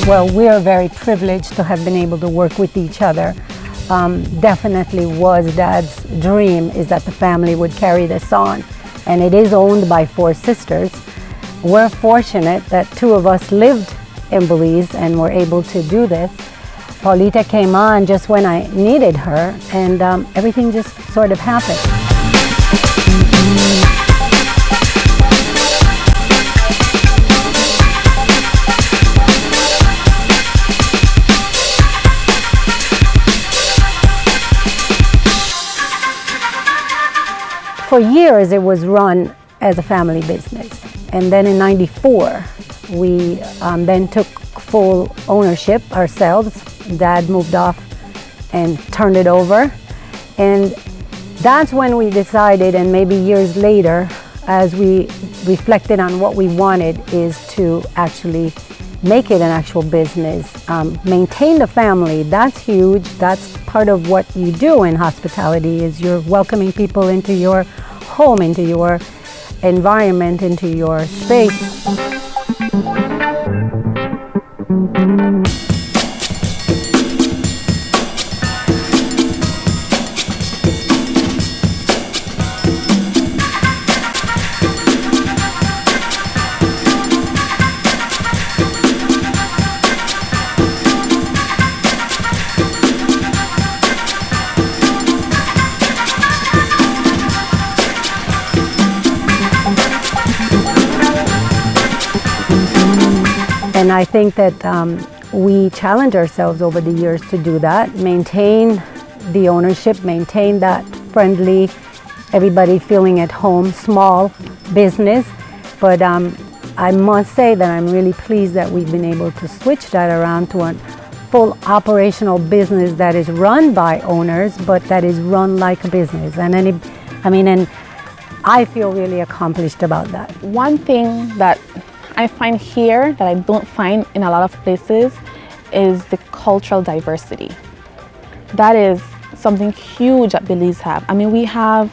Well, we are very privileged to have been able to work with each other. Definitely was Dad's dream, is that the family would carry this on. And it is owned by 4 sisters. We're fortunate that 2 of us lived in Belize and were able to do this. Paulita came on just when I needed her, and everything just sort of happened. For years, it was run as a family business. And then in '94, we then took full ownership ourselves. Dad moved off and turned it over. And that's when we decided, and maybe years later, as we reflected on what we wanted, is to actually make it an actual business. Maintain the family, that's huge. That's part of what you do in hospitality, is you're welcoming people into your home, into your environment, into your space. And I think that we challenge ourselves over the years to do that, maintain the ownership, maintain that friendly, everybody feeling at home, small business. But I must say that I'm really pleased that we've been able to switch that around to a full operational business that is run by owners, but that is run like a business. And I feel really accomplished about that. One thing that I find here that I don't find in a lot of places is the cultural diversity. That is something huge that Belize have. I mean, we have,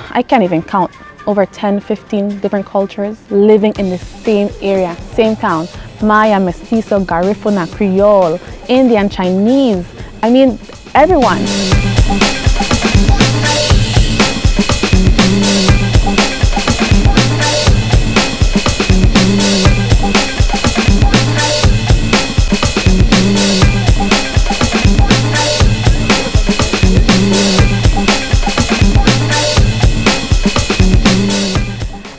I can't even count, over 10, 15 different cultures living in the same area, same town. Maya, Mestizo, Garifuna, Creole, Indian, Chinese. I mean, everyone.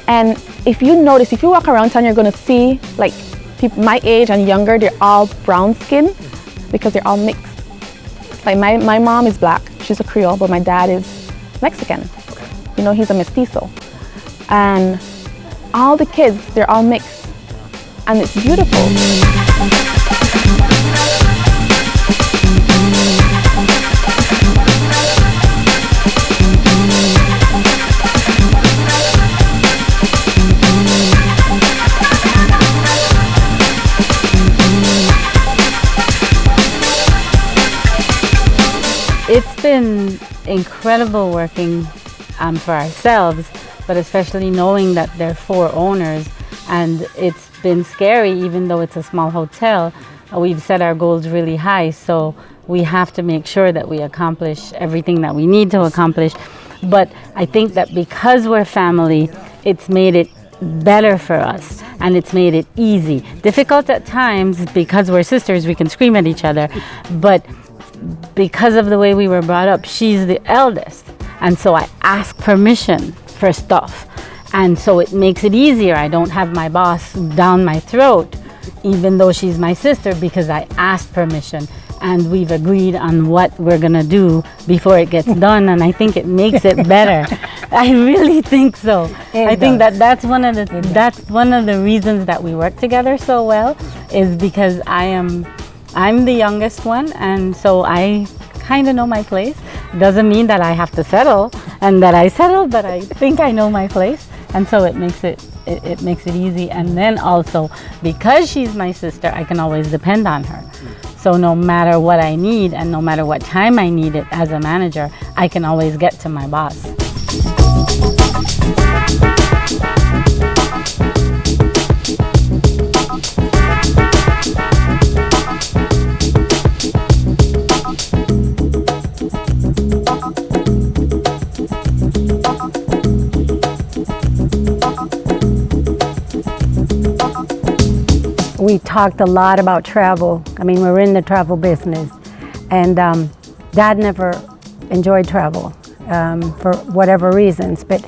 And if you notice, if you walk around town, you're going to see, like, people my age and younger, they're all brown skin because they're all mixed. Like my mom is black, she's a Creole, but my dad is Mexican. You know, he's a mestizo. And all the kids, they're all mixed. And it's beautiful. It's been incredible working for ourselves, but especially knowing that there are 4 owners, and it's been scary. Even though it's a small hotel, we've set our goals really high, so we have to make sure that we accomplish everything that we need to accomplish. But I think that because we're family, it's made it better for us, and it's made it easy. Difficult at times because we're sisters, we can scream at each other, but because of the way we were brought up, she's the eldest, and so I ask permission for stuff, and so it makes it easier. I don't have my boss down my throat, even though she's my sister, because I asked permission, and we've agreed on what we're gonna do before it gets done, and I think it makes it better. I really think so. I think that's one of the reasons that we work together so well, is because I'm the youngest one, and so I kind of know my place. Doesn't mean that I have to settle and that I settle, but I think I know my place, and so it makes it easy. And then also, because she's my sister, I can always depend on her. So no matter what I need and no matter what time I need it as a manager, I can always get to my boss. talked a lot about travel. I mean, we're in the travel business. And Dad never enjoyed travel for whatever reasons. But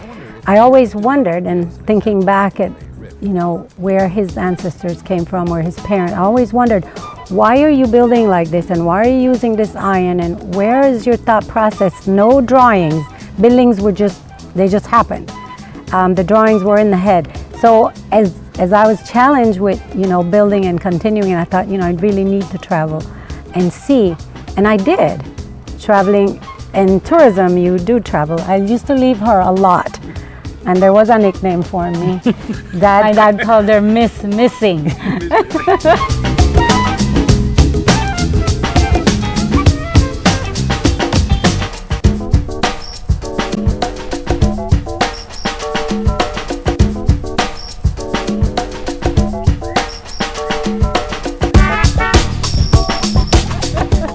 I always wondered, and thinking back at, you know, where his ancestors came from, where his parents, I always wondered, why are you building like this? And why are you using this iron? And where is your thought process? No drawings. Buildings were they just happened. The drawings were in the head. So as I was challenged with, you know, building and continuing, I thought, you know, I really need to travel and see. And I did. Traveling in tourism, you do travel. I used to leave her a lot. And there was a nickname for me. My dad called her Miss Missing.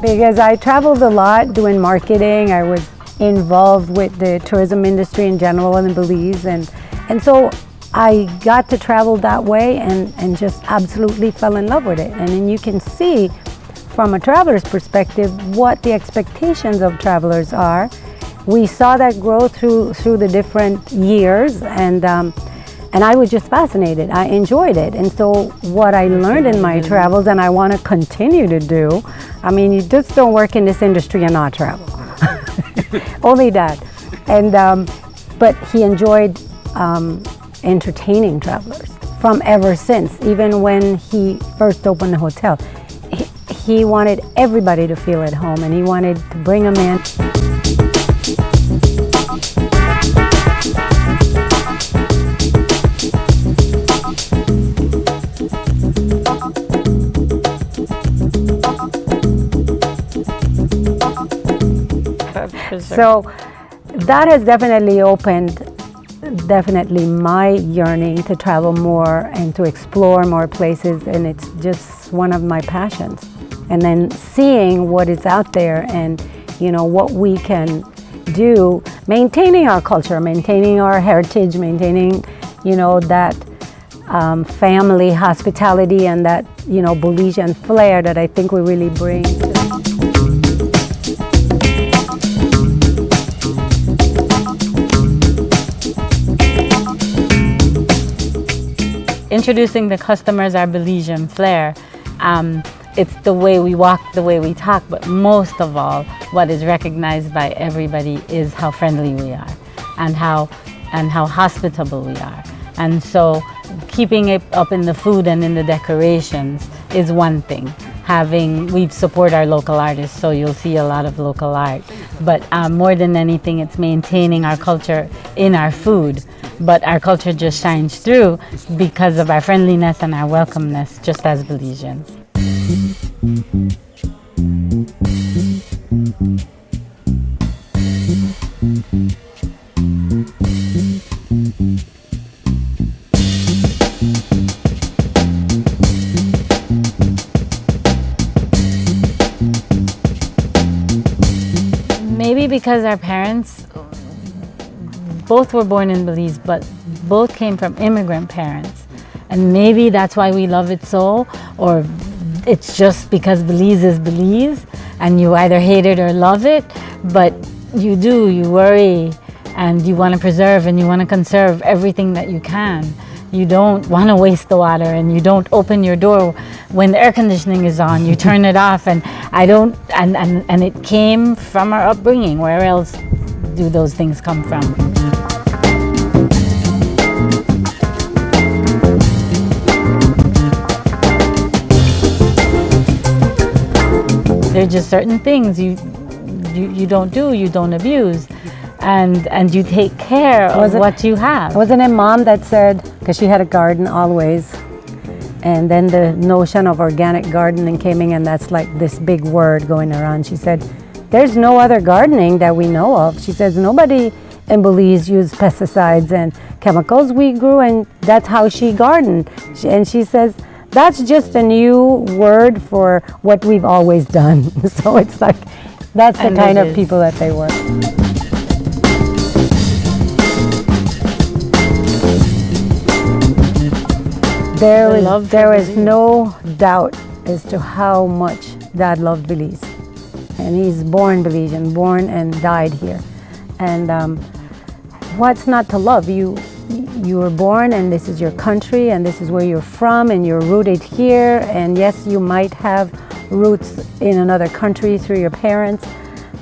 Because I traveled a lot doing marketing. I was involved with the tourism industry in general in Belize. And so I got to travel that way and just absolutely fell in love with it. And then you can see from a traveler's perspective what the expectations of travelers are. We saw that grow through the different years, and I was just fascinated. I enjoyed it. And so what I learned in my travels, and I want to continue to do, I mean, you just don't work in this industry and not travel. Only that. And but he enjoyed entertaining travelers from ever since. Even when he first opened the hotel, he wanted everybody to feel at home, and he wanted to bring them in. So that has definitely opened my yearning to travel more and to explore more places, and it's just one of my passions. And then seeing what is out there and, you know, what we can do, maintaining our culture, maintaining our heritage, maintaining, you know, that family hospitality and that, you know, Belizean flair that I think we really bring. Introducing the customers our Belizean flair. It's the way we walk, the way we talk, but most of all, what is recognized by everybody is how friendly we are and how hospitable we are. And so keeping it up in the food and in the decorations is one thing. We support our local artists, so you'll see a lot of local art. But more than anything, it's maintaining our culture in our food. But our culture just shines through because of our friendliness and our welcomeness, just as Belizeans. Maybe because our parents both were born in Belize, but both came from immigrant parents. And maybe that's why we love it so, or it's just because Belize is Belize, and you either hate it or love it, but you worry, and you want to preserve and you want to conserve everything that you can. You don't want to waste the water, and you don't open your door when the air conditioning is on. You turn it off, and and it came from our upbringing. Where else do those things come from? There are just certain things you don't do, you don't abuse, and you take care of what you have. Wasn't it Mom that said, because she had a garden always, and then the notion of organic gardening came in, and that's like this big word going around. She said, there's no other gardening that we know of. She says, nobody in Belize used pesticides and chemicals. We grew, and that's how she gardened. And she says, that's just a new word for what we've always done. So it's like, that's the kind of people that they were. There is no doubt as to how much Dad loved Belize. And he's born Belizean, born and died here. And what's not to love? You were born and this is your country and this is where you're from and you're rooted here. And yes, you might have roots in another country through your parents,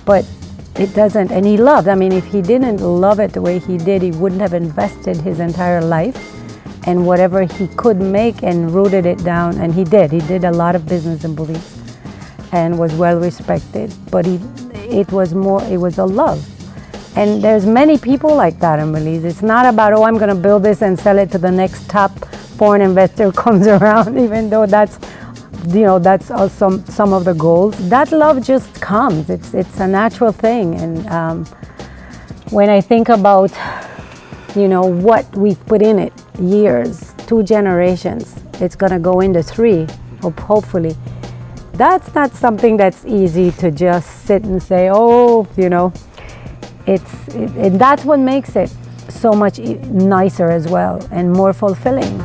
but it doesn't, and he loved. I mean, if he didn't love it the way he did, he wouldn't have invested his entire life and whatever he could make and rooted it down. And he did a lot of business in Belize and was well respected, but it was a love. And there's many people like that in Belize. It's not about, oh, I'm going to build this and sell it to the next top foreign investor who comes around, even though that's some of the goals. That love just comes. It's a natural thing. And when I think about, what we've put in it, years, 2 generations, it's going to go into 3, hopefully. That's not something that's easy to just sit and say, oh, and that's what makes it so much nicer as well and more fulfilling.